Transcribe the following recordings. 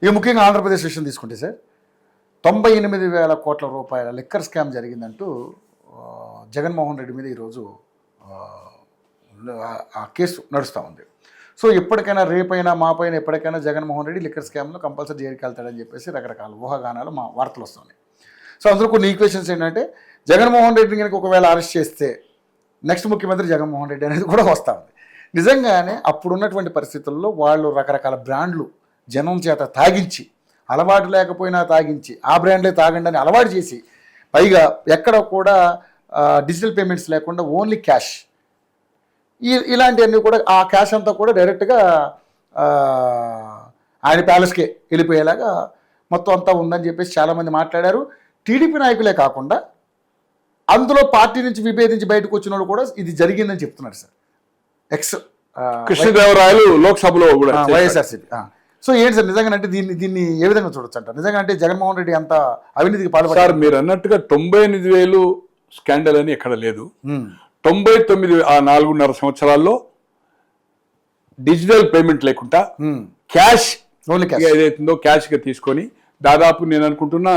ఇక ముఖ్యంగా ఆంధ్రప్రదేశ్ విషయం తీసుకుంటే సార్ 98,000 కోట్ల రూపాయల లిక్కర్ స్కామ్ జరిగిందంటూ జగన్మోహన్ రెడ్డి మీద ఈరోజు ఆ కేసు నడుస్తూ ఉంది. సో ఎప్పటికైనా రేపైనా మాపైన ఎప్పటికైనా జగన్మోహన్ రెడ్డి లిక్కర్ స్కామ్లో కంపల్సరీ జైలుకి వెళ్తాడని చెప్పేసి రకరకాల ఊహాగానాలు మా వార్తలు వస్తున్నాయి. సో అందులో కొన్ని ఈక్వేషన్స్ ఏంటంటే జగన్మోహన్ రెడ్డిని కనుక ఒకవేళ అరెస్ట్ చేస్తే నెక్స్ట్ ముఖ్యమంత్రి జగన్మోహన్ రెడ్డి అనేది కూడా వస్తూ ఉంది. నిజంగానే అప్పుడున్నటువంటి పరిస్థితుల్లో వాళ్ళు రకరకాల బ్రాండ్లు జనం చేత తాగించి, అలవాటు లేకపోయినా తాగించి, ఆ బ్రాండ్లే తాగండి అని అలవాటు చేసి, పైగా ఎక్కడ కూడా డిజిటల్ పేమెంట్స్ లేకుండా ఓన్లీ క్యాష్, ఇలాంటివన్నీ కూడా ఆ క్యాష్ అంతా కూడా డైరెక్ట్గా ఆయన ప్యాలెస్కే వెళ్ళిపోయేలాగా మొత్తం అంతా ఉందని చెప్పేసి చాలామంది మాట్లాడారు. టీడీపీ నాయకులే కాకుండా అందులో పార్టీ నుంచి విభేదించి బయటకు వచ్చిన వాళ్ళు కూడా ఇది జరిగిందని చెప్తున్నారు సార్. కృష్ణదేవరాయలు లోక్సభలో కూడా వైఎస్ఆర్సీపీ. సో ఏంటి సార్ నిజంగా అంటే దీన్ని ఏ విధంగా చూడొచ్చు అంటారు? నిజంగా అంటే జగన్మోహన్ రెడ్డి అంత అవినీతికి పాల్పడ్డారు. సార్ మీరు అన్నట్టుగా 98,000 స్కాండల్ అని ఎక్కడ లేదు. 99 ఆ 4.5 సంవత్సరాల్లో డిజిటల్ పేమెంట్ లేకుండా క్యాష్ ఏదైతుందో క్యాష్గా తీసుకొని దాదాపు నేను అనుకుంటున్నా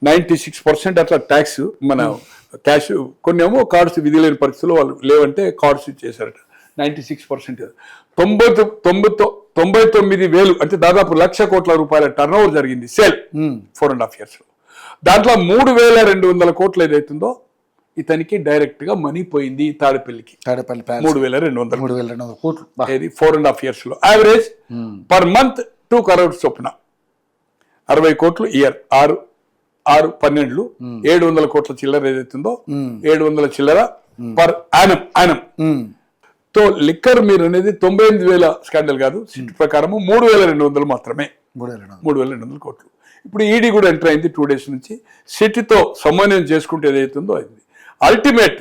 96% అట్లా ట్యాక్స్ మన క్యాష్, కొన్ని ఏమో కార్డ్స్ విధి లేని పరిస్థితుల్లో వాళ్ళు లేవంటే కార్డ్స్ ఇచ్చేసారట. 96%. 99,000 అంటే దాదాపు 1,00,000 కోట్ల రూపాయల టర్న్ ఓవర్ జరిగింది సేల్ 4.5 years. దాంట్లో 3,200 కోట్లు ఏదైతుందో ఇతనికి డైరెక్ట్ గా మనీ పోయింది తాడేపల్లికి. 3,200 కోట్లు 4.5 years లో యావరేజ్ పర్ మంత్ 2 crores చొప్పున 60 కోట్లు ఇయర్ 6-12 700 కోట్ల చిల్లర ఏదైతుందో 700 చిల్లర పర్ యానం. తో లిక్కర్ మీరు అనేది 98,000 స్కాండల్ కాదు, సిట్ ప్రకారం 3,200 మాత్రమే. 3,200 కోట్లు. ఇప్పుడు ఈడీ కూడా ఎంటర్ అయింది 2 days నుంచి. సిట్తో సమన్వయం చేసుకుంటే ఏదైతుందో అయింది. అల్టిమేట్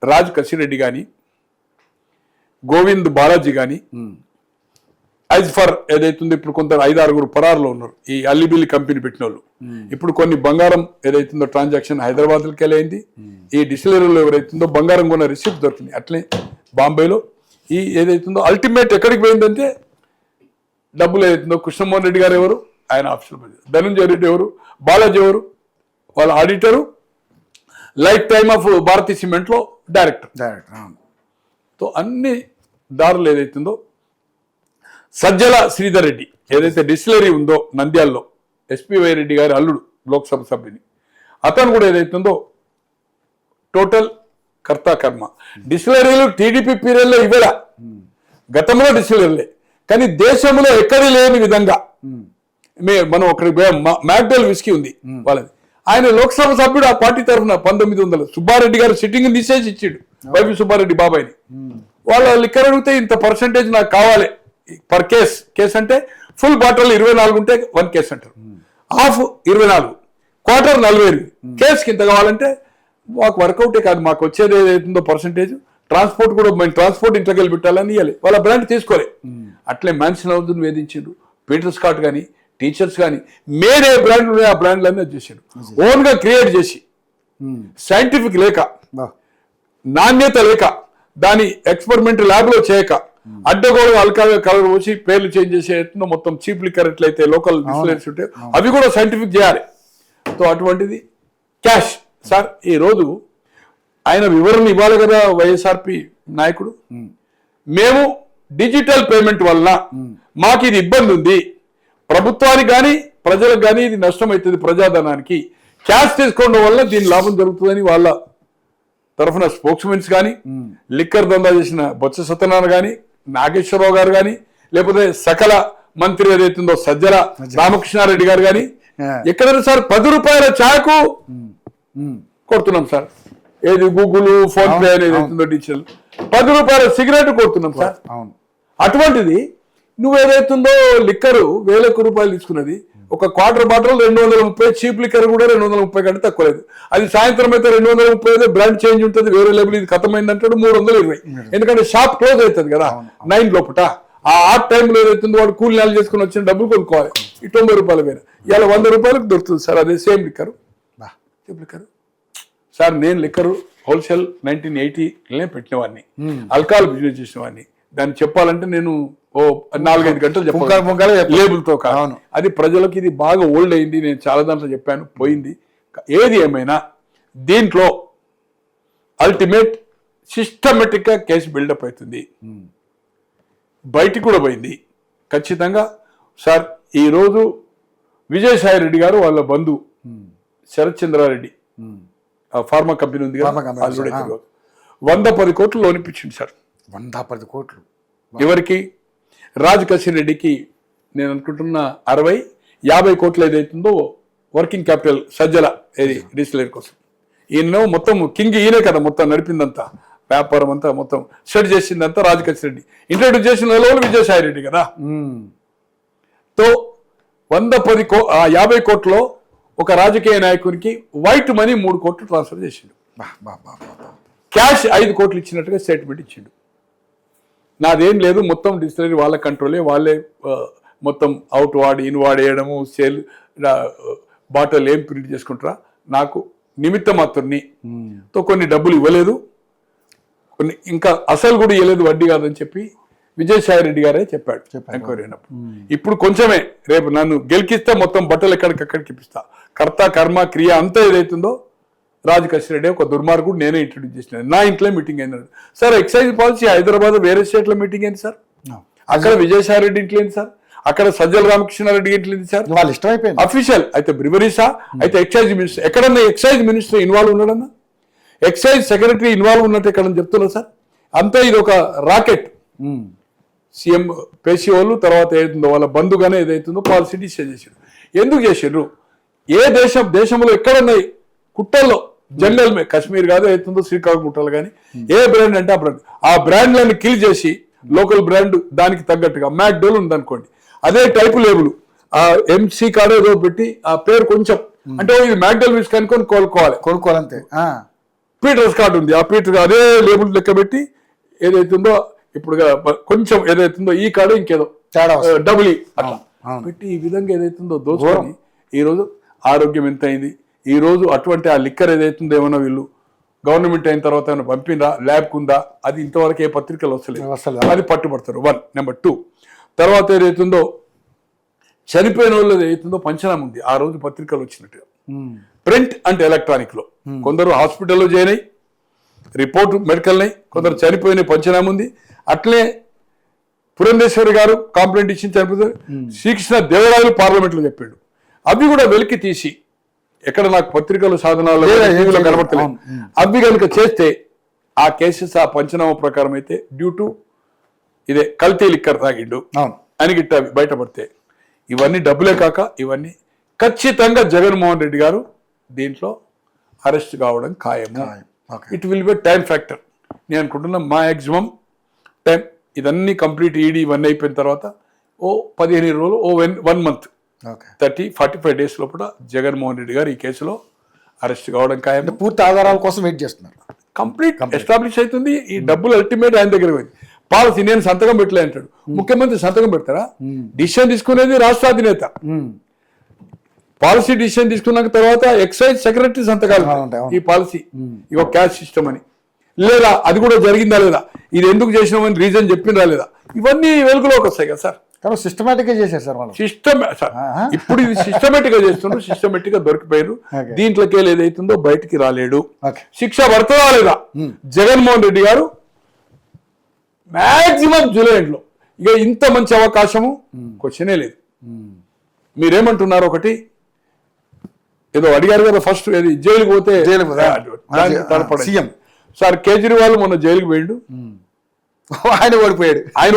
రాజ్ కసిరెడ్డి కానీ, గోవింద్ బాలాజీ కానీ, యాజ్ ఫర్ ఏదైతుందో ఇప్పుడు కొంత 5-6 పరారులో ఉన్నారు ఈ అల్లిబిల్లి కంపెనీ పెట్టిన వాళ్ళు. ఇప్పుడు కొన్ని బంగారం ఏదైతుందో ట్రాన్సాక్షన్ హైదరాబాద్కి వెళ్ళింది. ఈ డిస్టిలరీలో ఎవరైతుందో బంగారం కొన్న రిసిప్ట్ దొరికింది. అట్లే బాంబేలో ఈ ఏదైతుందో అల్టిమేట్ ఎక్కడికి పోయిందంటే డబ్బులు ఏదైతుందో కృష్ణమోహన్ రెడ్డి గారు ఎవరు, ఆయన ఆఫీసులో, ధనంజయ రెడ్డి ఎవరు, బాలాజీ ఎవరు, వాళ్ళ auditor, life time of Bharathi సిమెంట్లో డైరెక్టర్. తో అన్ని దారులు ఏదైతుందో సజ్జల శ్రీధర్ రెడ్డి ఏదైతే డిస్టిలరీ ఉందో నంద్యాల్లో ఎస్పీవై రెడ్డి గారి అల్లుడు లోక్సభ సభ్యుని, అతను కూడా ఏదైతుందో టోటల్ కర్తా కర్మ. డిస్టిలరీలు టీడీపీ పీరియడ్లో ఇవ్వరా, గతంలో డిస్టిలరీలే, కానీ దేశంలో ఎక్కడి లేని విధంగా మనం అక్కడికి మ్యాక్డోల్ విస్కీ ఉంది వాళ్ళది. ఆయన లోక్సభ సభ్యుడు ఆ పార్టీ తరఫున 1900 సుబ్బారెడ్డి గారు సిట్టింగ్ తీసేసి ఇచ్చాడు వైపీ సుబ్బారెడ్డి బాబాయిని. వాళ్ళ లిక్కర్ అడిగితే ఇంత పర్సంటేజ్ నాకు కావాలి పర్ కేస్ అంటే ఫుల్ బాటిల్ 24 ఉంటే 1 కేస్ అంటారు, హాఫ్ 24, క్వార్టర్ 48, కేసుకి ఇంత కావాలంటే మాకు వర్కౌటే కాదు, మాకు వచ్చేది ఏదైతుందో పర్సంటేజ్. ట్రాన్స్పోర్ట్ కూడా మేము ట్రాన్స్పోర్ట్ ఇంట్లోకి వెళ్ళి పెట్టాలని ఇవ్వాలి, వాళ్ళ బ్రాండ్ తీసుకోలే. అట్లే మ్యాన్సన్ హౌస్ని వేధించారు, పీటర్ స్కాట్ కానీ, టీచర్స్ కానీ, మేడ్ ఏ బ్రాండ్ ఉన్నాయి ఆ బ్రాండ్లన్నీ చేశాడు. ఓన్గా క్రియేట్ చేసి సైంటిఫిక్ లేక, నాణ్యత లేక, దాని ఎక్స్పెరిమెంట్ ల్యాబ్లో చేయక, అడ్డగోడు అల్కాగా కలర్ వచ్చి పేర్లు చేంజ్ చేసే మొత్తం చీప్ లిక్కర్ ఎట్లయితే లోకల్ డిస్టిలరీస్ ఉంటే అవి కూడా సైంటిఫిక్ చేయాలి. సో అటువంటిది క్యాష్. సార్ ఈరోజు ఆయన వివరణ ఇవ్వాలి కదా వైఎస్ఆర్పి నాయకుడు, మేము డిజిటల్ పేమెంట్ వలన మాకు ఇది ఇబ్బంది ఉంది, ప్రభుత్వానికి కానీ ప్రజలకు కానీ ఇది నష్టం అవుతుంది, ప్రజాధనానికి క్యాష్ తీసుకోవడం వల్ల దీని లాభం జరుగుతుందని వాళ్ళ తరఫున స్పోక్స్మెన్స్ కానీ, లిక్కర్ దందా చేసిన బొత్స సత్యనారాయణ కానీ, నాగేశ్వరరావు గారు కానీ, లేకపోతే సకల మంత్రి ఏదైతుందో సజ్జల రామకృష్ణారెడ్డి గారు కానీ, ఎక్కడైనా సార్ 10 రూపాయల ఛాయకు కొడుతున్నాం సార్. ఏది గూగుల్ ఫోన్ పే అనేది ఏదైతుందో డిజిటల్ 10 రూపాయల సిగరెట్ కొడుతున్నాం సార్. అటువంటిది నువ్వు ఏదైతుందో లిక్కరు 1,000 రూపాయలు తీసుకున్నది, ఒక క్వార్టర్ బాటిల్ 230, చీప్ లిక్కర్ కూడా 230 కంటే తక్కువ లేదు. అది సాయంత్రం అయితే 230, బ్రాండ్ చేంజ్ ఉంటుంది, వేరే లేబుల్ ఇది ఖతమైంది అంటాడు 320. ఎందుకంటే షాప్ క్లోజ్ అవుతుంది కదా 9 లోపట. ఆ టైంలో ఏదైతుందో వాడు కూలి నెలలు చేసుకుని వచ్చిన డబ్బులు కొనుక్కోవాలి. ఈ 90 రూపాయల మీద ఇలా 100 రూపాయలకు దొరుకుతుంది సార్. అదే same liquor, cheap liquor. Sir నేను లిక్కరు హోల్సేల్ 1980 పెట్టినవాడిని, ఆల్కహాల్ బిజినెస్ చేసిన వాడిని. దాన్ని చెప్పాలంటే నేను ఓ 4-5 గంటలు చెప్పాలి లేబుల్తో కాదు. అది ప్రజలకు ఇది బాగా ఓల్డ్ అయింది. నేను చాలా దాంట్లో చెప్పాను, పోయింది. ఏది ఏమైనా దీంట్లో అల్టిమేట్ సిస్టమేటిక్గా కేసు బిల్డప్ అవుతుంది. బయటికి కూడా పోయింది ఖచ్చితంగా. సార్ ఈరోజు విజయసాయి రెడ్డి గారు వాళ్ళ బంధువు శరత్ చంద్రారెడ్డి ఫార్మా కంపెనీ ఉంది కదా, 110 కోట్లు లోన్ ఇప్పించింది సార్. 110 కోట్లు ఎవరికి? రాజ్ కసిర్ రెడ్డికి నేను అనుకుంటున్న 60-50 కోట్లు ఏదైతుందో వర్కింగ్ క్యాపిటల్ సజ్జల ఏది డిస్టిలరీ కోసం. ఈయన మొత్తం కింగ్ ఈయనే కదా, మొత్తం నడిపిందంతా వ్యాపారం అంతా మొత్తం సెట్ చేసిందంతా రాజ్ కసిర్ రెడ్డి. ఇంట్రడ్యూస్ చేసిన వాళ్ళు విజయసాయి రెడ్డి కదా. తో 50 కోట్లో ఒక రాజకీయ నాయకునికి వైట్ మనీ 3 కోట్లు ట్రాన్స్ఫర్ చేసిండు. క్యాష్ 5 కోట్లు ఇచ్చినట్టుగా స్టేట్మెంట్ ఇచ్చిండు. నాదేం లేదు, మొత్తం డిస్టిలరీ వాళ్ళ కంట్రోలే, వాళ్ళే మొత్తం అవుట్ వాడి ఇన్ వాడి వేయడము, సేల్ బాటిల్ ఏం ప్రింట్ చేసుకుంటారా, నాకు నిమిత్త మాత్రుని తో కొన్ని డబ్బులు ఇవ్వలేదు, కొన్ని ఇంకా అసలు కూడా ఇవ్వలేదు, వడ్డీ కాదని చెప్పి విజయసాయి రెడ్డి గారే చెప్పాడు ఎంక్వైరీ అయినప్పుడు. ఇప్పుడు కొంచెమే, రేపు నన్ను గెలికిస్తే మొత్తం బట్టలు ఎక్కడికక్కడికి ఇప్పిస్తా, కర్త కర్మ క్రియ అంతా ఏదైతుందో రాజ్ కసిర్ రెడ్డి ఒక దుర్మార్గుడు నేనే ఇంట్రడ్యూస్ చేసిన, నా ఇంట్లో మీటింగ్ అయింది సార్. ఎక్సైజ్ పాలసీ హైదరాబాద్ వేరే స్టేట్లో మీటింగ్ అయింది సార్, అక్కడ విజయసాయి రెడ్డి ఇంట్లో అయింది సార్, అక్కడ సజ్జల రామకృష్ణారెడ్డి ఇంట్లో అయింది సార్. వాళ్ళు ఇష్టం అయిపోయింది అఫీషియల్ అయితే బ్రివరీసా అయితే ఎక్సైజ్ మినిస్టర్, ఎక్కడన్నా ఎక్సైజ్ మినిస్టర్ ఇన్వాల్వ్ ఉన్నాడన్నా, ఎక్సైజ్ సెక్రటరీ ఇన్వాల్వ్ ఉన్నట్టు ఎక్కడన్నా చెప్తున్నా సార్. అంతా ఇది ఒక రాకెట్. సీఎం పేసీ వాళ్ళు తర్వాత ఏదైతుందో వాళ్ళ బంధుగానే ఏదైతుందో పాలసీ డిసైడ్ చేశారు. ఎందుకు చేశారు? ఏ దేశంలో ఎక్కడున్నాయి కుట్టల్లో జంగల్ కాశ్మీర్ కాదు ఏదైతుందో శ్రీకాకుళం కుట్రలు కానీ ఏ బ్రాండ్ అంటే ఆ బ్రాండ్లను కిల్ చేసి లోకల్ బ్రాండ్ దానికి తగ్గట్టుగా మ్యాక్డోల్ ఉందనుకోండి, అదే టైపు లేబుల్ ఆ ఎంసీ కార్డు ఏదో పెట్టి ఆ పేరు కొంచెం అంటే ఇది మ్యాక్డోల్ విస్క్ అనుకొని కొనుక్కోవాలంతే. పీటర్స్ కార్డు ఉంది, ఆ పీటర్ అదే లేబుల్ లెక్క పెట్టి ఏదైతుందో ఇప్పుడు కొంచెం ఏదైతుందో ఈ కార్డు ఇంకేదో డబుల్ అట్లా పెట్టి ఈ విధంగా ఏదైతుందో దోచుకొని ఈరోజు ఆరోగ్యం ఎంత అయింది. ఈ రోజు అటువంటి ఆ లిక్కర్ ఏదైతుందో ఏమన్నా వీళ్ళు గవర్నమెంట్ అయిన తర్వాత ఏమైనా పంపిందా, ల్యాబ్కు ఉందా, అది ఇంతవరకు ఏ పత్రికలు వస్తలేదు, అది పట్టుబడతారు. 1 నెంబర్ 2 తర్వాత ఏదైతుందో చనిపోయిన వాళ్ళు ఏదైతుందో పంచనామా ఉంది, ఆ రోజు పత్రికలు వచ్చినట్టుగా ప్రింట్ అండ్ ఎలక్ట్రానిక్ లో కొందరు హాస్పిటల్లో జాయిన్ అయ్యి రిపోర్ట్ మెడికల్ అయ్యి కొందరు చనిపోయిన పంచనామా ఉంది. అట్లే పురంధేశ్వరి గారు కంప్లైంట్ ఇచ్చిన చనిపోతారు, శ్రీకృష్ణ దేవరాయలు పార్లమెంట్ లో చెప్పాడు, అవి కూడా వెలికి తీసి ఎక్కడ నాకు పత్రికలు సాధనాలు కనబడతలేదు, అవి కనుక చేస్తే ఆ కేసెస్ ఆ పంచనామా ప్రకారం అయితే డ్యూ టు ఇదే కల్తీ లిక్కర్ తాగిండు అని గిట్ట బయటపడితే ఇవన్నీ డబ్బులే కాక ఇవన్నీ ఖచ్చితంగా జగన్మోహన్ రెడ్డి గారు దీంట్లో అరెస్ట్ కావడం ఖాయము. It will be time factor. నేను అనుకుంటున్నా మ్యాక్సిమం టైం ఇదన్నీ కంప్లీట్ ఈడీ ఇవన్నీ అయిపోయిన తర్వాత ఓ 15 రోజులు ఓ 1 మంత్ 30-45 డేస్ లోపల జగన్మోహన్ రెడ్డి గారు ఈ కేసులో అరెస్ట్ కావడం ఖాయం. పూర్తి ఆధారాల కోసం వెయిట్ చేస్తున్నారు. కంప్లీట్ ఎస్టాబ్లిష్ అవుతుంది. ఈ డబ్బులు అల్టిమేట్ ఆయన దగ్గర పోయింది. పాలసీ నేను సంతకం పెట్టలే అంటాడు, ముఖ్యమంత్రి సంతకం పెడతారా? డిసిషన్ తీసుకునేది రాష్ట్ర అధినేత. పాలసీ డిసిషన్ తీసుకున్న తర్వాత ఎక్సైజ్ సెక్రటరీ సంతకాలు ఈ పాలసీ ఇగో క్యాష్ సిస్టమ్ అని, లేదా అది కూడా జరిగిందా లేదా, ఇది ఎందుకు చేసినామని రీజన్ చెప్పిందా లేదా, ఇవన్నీ వెలుగులోకి వస్తాయి కదా సార్. సిస్టమేటిక్ గా చేశారు సార్ వాళ్ళు. ఇప్పుడు ఇది సిస్టమేటిక్ గా చేస్తుండ్రు, సిస్టమేటిక్ గా దొరికిపోయారు. దీంట్లోకి ఏదైతుందో బయటికి రాలేడు. శిక్ష పడుతుందా లేదా? జగన్మోహన్ రెడ్డి గారు మాక్సిమం జూలై ఎండ్లో ఇక ఇంత మంచి అవకాశము క్వశ్చనే లేదు. మీరేమంటున్నారు? ఒకటి ఏదో అడిగారు కదా ఫస్ట్, ఏది జైలుకి పోతే సీఎం సార్ కేజ్రీవాల్ మొన్న జైలుకి పోయిండు, ఆయన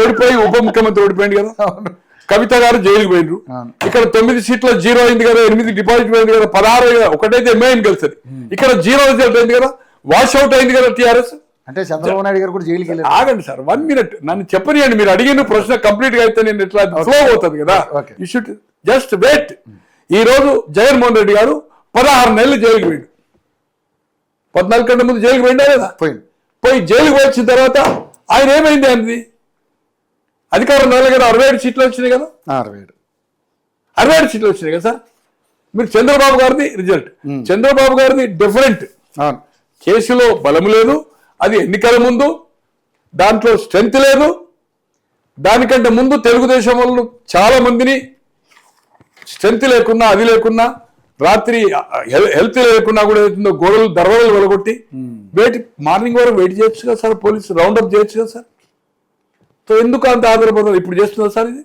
ఓడిపోయి ఉప ముఖ్యమంత్రి ఓడిపోయింది కదా. కవిత గారు జైలుకి పోయిండ్రు. ఇక్కడ 9 సీట్ల 0 అయింది కదా, 8 డిపాజిట్ పోయింది కదా, 16 కదా, ఒకటైతే ఎంఐఎం గెలుస్తుంది. ఇక్కడ 0 రిజల్ట్ అయింది కదా, వాష్ అవుట్ అయింది కదా టీఆర్ఎస్. అంటే చంద్రబాబు నాయుడు గారు కూడా జైలుకి వెళ్ళారు. ఆగండి సార్, 1 minute నన్ను చెప్పనియండి. మీరు అడిగిన ప్రశ్న కంప్లీట్ గా అయితే నేను ఎట్లా ఫ్లో అవుతుంది కదా. You should just wait. ఈ రోజు జగన్మోహన్ రెడ్డి గారు 16 నెలలు జైలుకి పోయిండు. 14 గంటల ముందు జైలుకి పోయిందా లేదా? పోయి జైలుకి వచ్చిన తర్వాత ఆయన ఏమైంది అనేది అధికారం రాలే కదా. 67 సీట్లు వచ్చినాయి కదా, 67 సీట్లు వచ్చినాయి కదా సార్. మీరు చంద్రబాబు గారిది రిజల్ట్, చంద్రబాబు గారిది డిఫరెంట్. కేసులో బలం లేదు, అది ఎన్నికల ముందు దాంట్లో స్ట్రెంత్ లేదు, దానికంటే ముందు తెలుగుదేశం వాళ్ళు చాలా మందిని స్ట్రెంత్ లేకున్నా అది లేకున్నా రాత్రి హెల్త్ లేకున్నా కూడా ఏదైతుందో గోడలు దర్వాజలు వెలగొట్టి మార్నింగ్ వరకు వెయిట్ చేయొచ్చు కదా సార్, పోలీసు రౌండప్ చేయొచ్చు కదా సార్. సో ఎందుకు అంత ఆధారపడతారు? ఇప్పుడు చేస్తున్నారు సార్, ఇది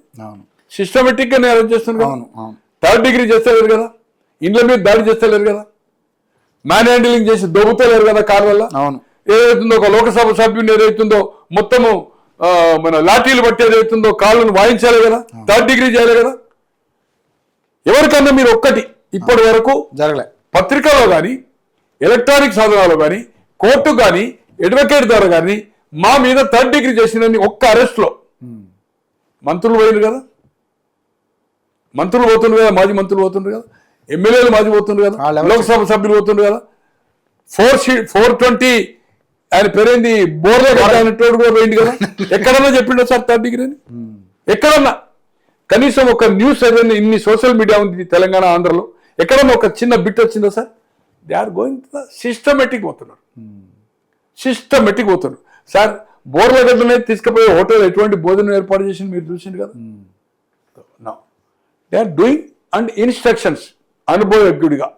సిస్టమేటిక్ గా నేను చేస్తున్నాను. థర్డ్ డిగ్రీ చేస్తలేరు కదా, ఇండ్ల మీద దాడి చేస్తలేరు కదా, మ్యాన్ హ్యాండిలింగ్ చేసి దొబ్బుతలేరు కదా కార్ వల్ల. ఏదైతుందో ఒక లోకసభ సభ్యుని ఏదైతుందో మొత్తము మన లాఠీలు బట్టి ఏదైతుందో కాళ్ళను వాయించాలి కదా, థర్డ్ డిగ్రీ చేయాలి కదా. ఎవరికన్నా మీరు ఒక్కటి ఇప్పటి వరకు జరగలే, పత్రికలో కానీ ఎలక్ట్రానిక్ సాధనాలు కానీ కోర్టు కానీ అడ్వకేట్ ద్వారా కానీ మా మీద థర్డ్ డిగ్రీ చేసిందని ఒక్క అరెస్ట్లో మంత్రులు పోయినారు కదా, మంత్రులు పోతుండ్రు కదా, మాజీ మంత్రులు పోతుండ్రు కదా, ఎమ్మెల్యేలు మాజీ పోతుండ్రు కదా, లోక్సభ సభ్యులు పోతుండ్రు కదా. 420 ఆయన పేరేంది బోర్లో అనేటోడు కూడా పోయింది కదా. ఎక్కడన్నా చెప్పిండో సార్ థర్డ్ డిగ్రీ అని? ఎక్కడన్నా కనీసం ఒక న్యూస్ ఏదైనా ఇన్ని సోషల్ మీడియా ఉంది తెలంగాణ ఆంధ్రలో ఎక్కడన్నా ఒక చిన్న బిట్ వచ్చిందో sir? They are going systematic పోతున్నారు, సిస్టమేటిక్ పోతున్నారు సార్. బోర్ల గడ్డనే తీసుకుపోయే హోటల్ ఎటువంటి భోజనం ఏర్పాటు చేసి మీరు చూసింది కదా. They are doing and instructions అనుభవజ్ఞుడిగా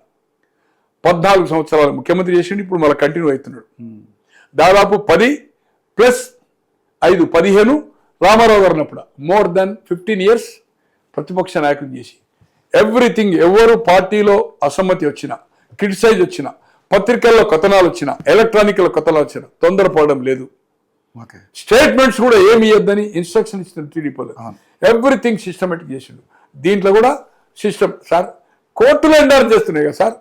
14 సంవత్సరాలు ముఖ్యమంత్రి చేసిండు, ఇప్పుడు మళ్ళీ కంటిన్యూ అవుతున్నాడు. దాదాపు 10+5=15 రామారావు గారు ఉన్నప్పుడు మోర్ దాన్ 15 years ప్రతిపక్ష నాయకులు చేసి ఎవ్రీథింగ్. ఎవరు పార్టీలో అసమ్మతి వచ్చినా, క్రిటిసైజ్ వచ్చినా, పత్రికల్లో కథనాలు వచ్చినా, ఎలక్ట్రానిక్లో కథనాలు వచ్చినా తొందరపడడం లేదు. స్టేట్మెంట్స్ కూడా ఏమి ఇవ్వద్దని ఇన్స్ట్రక్షన్ ఇచ్చిన టీడీపీలో ఎవ్రీథింగ్ సిస్టమేటిక్ చేసిండు. దీంట్లో కూడా సిస్టమ్ సార్. కోర్టులో ఎండార్ చేస్తున్నాయి కదా సార్,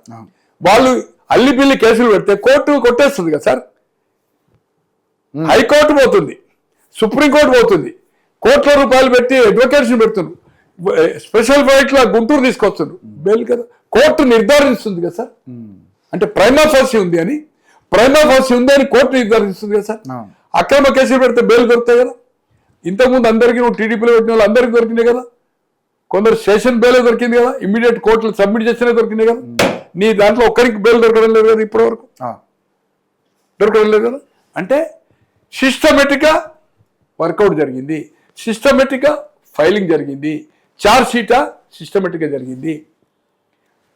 వాళ్ళు అల్లిపిల్లి కేసులు పెడితే కోర్టు కొట్టేస్తుంది కదా సార్. హైకోర్టు పోతుంది, సుప్రీంకోర్టు పోతుంది, కోట్ల రూపాయలు పెట్టి అడ్వకేట్స్ పెడుతున్నారు, స్పెషల్ ఫ్లైట్ లా గుంటూరు తీసుకొస్తున్నారు బెయిల్ కదా. కోర్టు నిర్ధారిస్తుంది కదా సార్, అంటే ప్రైమా ఫాసీ ఉంది అని, ప్రైమా ఫాసీ ఉంది అని కోర్టు నిర్ధారిస్తుంది కదా సార్. అక్రమ కేసులు పెడితే బెయిల్ దొరుకుతాయి కదా. ఇంతకుముందు అందరికీ నువ్వు టీడీపీలో పెట్టిన వాళ్ళు అందరికీ దొరికినాయి కదా, కొందరు స్టేషన్ బెయిల్ దొరికింది కదా, ఇమ్మీడియట్ కోర్టులో సబ్మిట్ చేసినా దొరికినాయి కదా. నీ దాంట్లో ఒక్కరికి బెయిల్ దొరకడం లేదు కదా, ఇప్పటి వరకు దొరకడం లేదు కదా. అంటే సిస్టమేటిక్గా వర్కౌట్ జరిగింది, సిస్టమేటిక్గా ఫైలింగ్ జరిగింది, ఛార్జ్ షీటా సిస్టమేటిక్గా జరిగింది.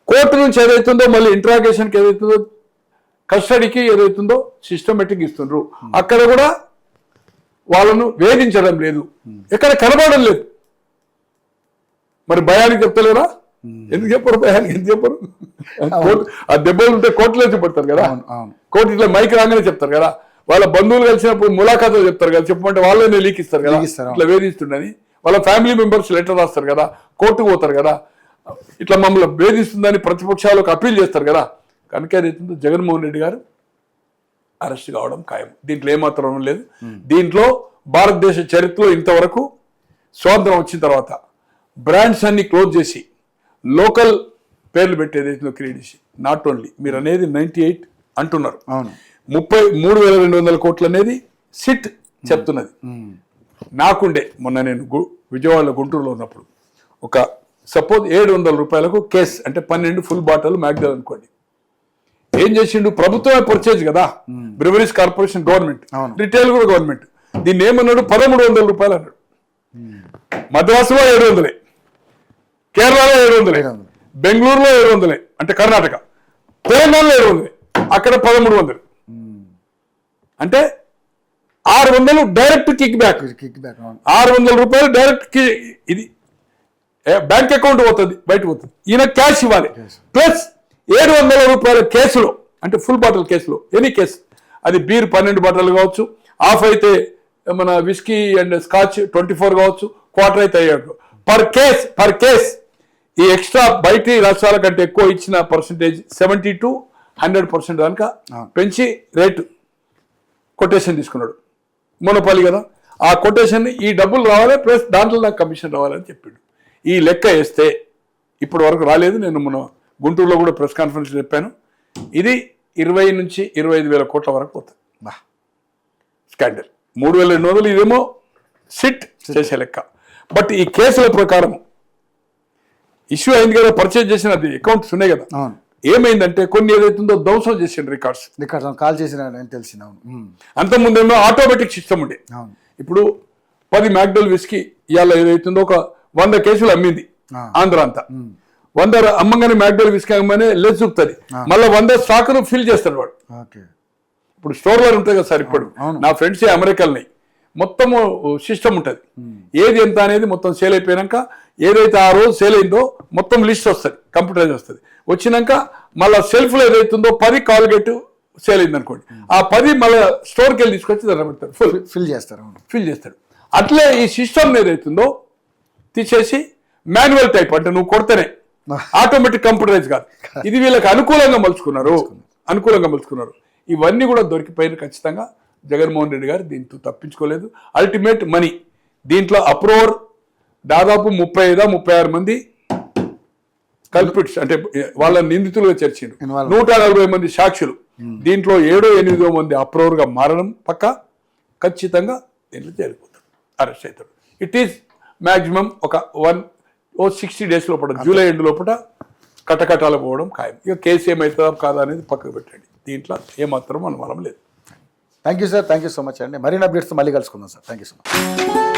కోర్టు నుంచి ఏదైతుందో మళ్ళీ ఇంట్రాగేషన్కి ఏదైతుందో కస్టడీకి ఏదైతుందో సిస్టమేటిక్ ఇస్తుండ్రు. అక్కడ కూడా వాళ్ళను వేధించడం లేదు, ఎక్కడ కనబడడం లేదు. మరి భయానికి చెప్తలేరా? ఎందుకు చెప్పరు? భయానికి ఎందుకు చెప్పరు? ఆ దెబ్బలు ఉంటే కోర్టులో చూపెడతారు కదా, కోర్టు ఇట్లా మైక్ రాగానే చెప్తారు కదా. వాళ్ళ బంధువులు కలిసినప్పుడు ములాఖాతులు చెప్తారు కదా, చెప్పమంటే వాళ్ళనే లీక్ ఇస్తారు కదా, ఇట్లా వేధిస్తుండని. వాళ్ళ ఫ్యామిలీ మెంబర్స్ లెటర్ రాస్తారు కదా, కోర్టుకు పోతారు కదా, ఇట్లా మమ్మల్ని వేధిస్తుందని ప్రతిపక్షాలకు అప్పీల్ చేస్తారు కదా. కనుక ఏదైతుందో జగన్మోహన్ రెడ్డి గారు అరెస్ట్ కావడం ఖాయం, దీంట్లో ఏమాత్రం లేదు. దీంట్లో భారతదేశ చరిత్రలో ఇంతవరకు స్వాతంత్రం వచ్చిన తర్వాత బ్రాండ్స్ అన్ని క్లోజ్ చేసి లోకల్ పేర్లు పెట్టేదైతే క్రియేట్ చేసి, నాట్ ఓన్లీ మీరు అనేది 98 అంటున్నారు, 33,200 కోట్లు అనేది సిట్ చెప్తున్నది. నాకుండే మొన్న నేను విజయవాడలో గుంటూరులో ఉన్నప్పుడు ఒక సపోజ్ 700 రూపాయలకు కేస్ అంటే 12 ఫుల్ బాటిల్ మ్యాగ్డల్ అనుకోండి. ఏం చేసిండు? ప్రభుత్వమే పర్చేజ్ కదా, బ్రివరీస్ కార్పొరేషన్ గవర్నమెంట్, రిటైల్ కూడా గవర్నమెంట్. దీన్ని ఏమన్నాడు? 1,300 రూపాయలు అన్నాడు. మద్రాసులో 700, కేరళలో 700, బెంగళూరులో 700 అంటే కర్ణాటక, తెలంగాణలో 700, అక్కడ 1,300. అంటే 600 డైరెక్ట్ కిక్ బ్యాక్. 600 రూపాయలు డైరెక్ట్ ఇది బ్యాంక్ అకౌంట్ పోతుంది, బయట పోతుంది. ఈయన క్యాష్ ఇవ్వాలి. ప్లస్ 700 రూపాయల కేసులో అంటే ఫుల్ బాటిల్ కేసులో ఎనీ కేసు, అది బీర్ 12 బాటిల్ కావచ్చు, ఆఫ్ అయితే మన విస్కీ అండ్ స్కాచ్ 24 కావచ్చు, క్వార్టర్ అయితే 7 పర్ కేస్. ఈ ఎక్స్ట్రా బయటి రాష్ట్రాల కంటే ఎక్కువ ఇచ్చిన పర్సంటేజ్ 70 to 100% కనుక పెంచి రేటు కొటేషన్ తీసుకున్నాడు. మొనోపాలి కదా, ఆ కొటేషన్ ఈ డబ్బులు రావాలి ప్లస్ దాంట్లో నాకు కమిషన్ రావాలని చెప్పిండు. ఈ లెక్క వేస్తే ఇప్పటి వరకు రాలేదు. నేను మన గుంటూరులో కూడా ప్రెస్ కాన్ఫరెన్స్ చెప్పాను, ఇది 20 నుంచి 25,000 కోట్ల వరకు పోతుంది. స్కాండల్ 3,200 ఇదేమో సిట్ చేసే లెక్క. బట్ ఈ కేసుల ప్రకారం ఇష్యూ అయింది కదా, పర్చేజ్ చేసిన అకౌంట్స్ ఉన్నాయి కదా, ఏమైందంటే కొన్ని ఏదైతుందో ధ్వంసం చేసిండు రికార్డ్స్ కాల్ చేసిన తెలిసిన. అంతకుముందేమో ఆటోమేటిక్ సిస్టమ్ ఉండే, ఇప్పుడు 10 మ్యాక్డోల్ విస్కీ ఇవాళ ఏదైతుందో ఒక 100 కేసులు అమ్మింది ఆంధ్ర అంతా. 100 అమ్మంగానే మ్యాక్డోల్ విస్కీ అమ్మగానే లెస్ చూపుతుంది, మళ్ళీ 100 స్టాక్ను ఫిల్ చేస్తాడు వాడు. ఇప్పుడు స్టోర్లో ఉంటుంది కదా సార్, ఇప్పుడు నా ఫ్రెండ్స్ అమెరికాలని మొత్తము సిస్టమ్ ఉంటుంది, ఏది ఎంత అనేది మొత్తం సేల్ అయిపోయాక ఏదైతే ఆ రోజు సేల్ అయిందో మొత్తం లిస్ట్ వస్తుంది, కంప్యూటరైజ్ వస్తుంది. వచ్చినాక మళ్ళీ సెల్ఫ్లో ఏదైతుందో 10 కాల్గేట్ సేల్ అయింది అనుకోండి, ఆ 10 మళ్ళీ స్టోర్కి వెళ్ళి తీసుకొచ్చి దాన్ని పెడతారు, ఫిల్ చేస్తాడు. అట్లే ఈ సిస్టమ్ ఏదైతుందో తీసేసి మాన్యువల్ టైప్, అంటే నువ్వు కొడితేనే ఆటోమేటిక్ కంప్యూటరైజ్ కాదు, ఇది వీళ్ళకి అనుకూలంగా మలుచుకున్నారు. ఇవన్నీ కూడా దొరికిపోయిన ఖచ్చితంగా జగన్మోహన్ రెడ్డి గారు దీంతో తప్పించుకోలేదు. అల్టిమేట్ మనీ దీంట్లో అప్రూవర్ దాదాపు 35-36 మంది కల్పిట్స్, అంటే వాళ్ళ నిందితులుగా చేర్చిండు. 140 మంది సాక్షులు, దీంట్లో 7-8 మంది అప్రూవర్గా మారడం పక్క, ఖచ్చితంగా దీంట్లో చేరిపోతాడు, అరెస్ట్ అవుతాడు. ఇట్ ఈస్ మ్యాక్సిమం ఒక 60 days లోపల, జూలై ఎండ్ లోపల కటకటాలు పోవడం ఖాయం. ఇక కేసు ఏమవుతుందా కాదా అనేది పక్కకు పెట్టండి, దీంట్లో ఏమాత్రం అనుమానం లేదు. Thank you sir, thank you so much అండి. మరిన్ని అప్డేట్స్ మళ్ళీ కలుసుకుందాం sir. Thank you so much.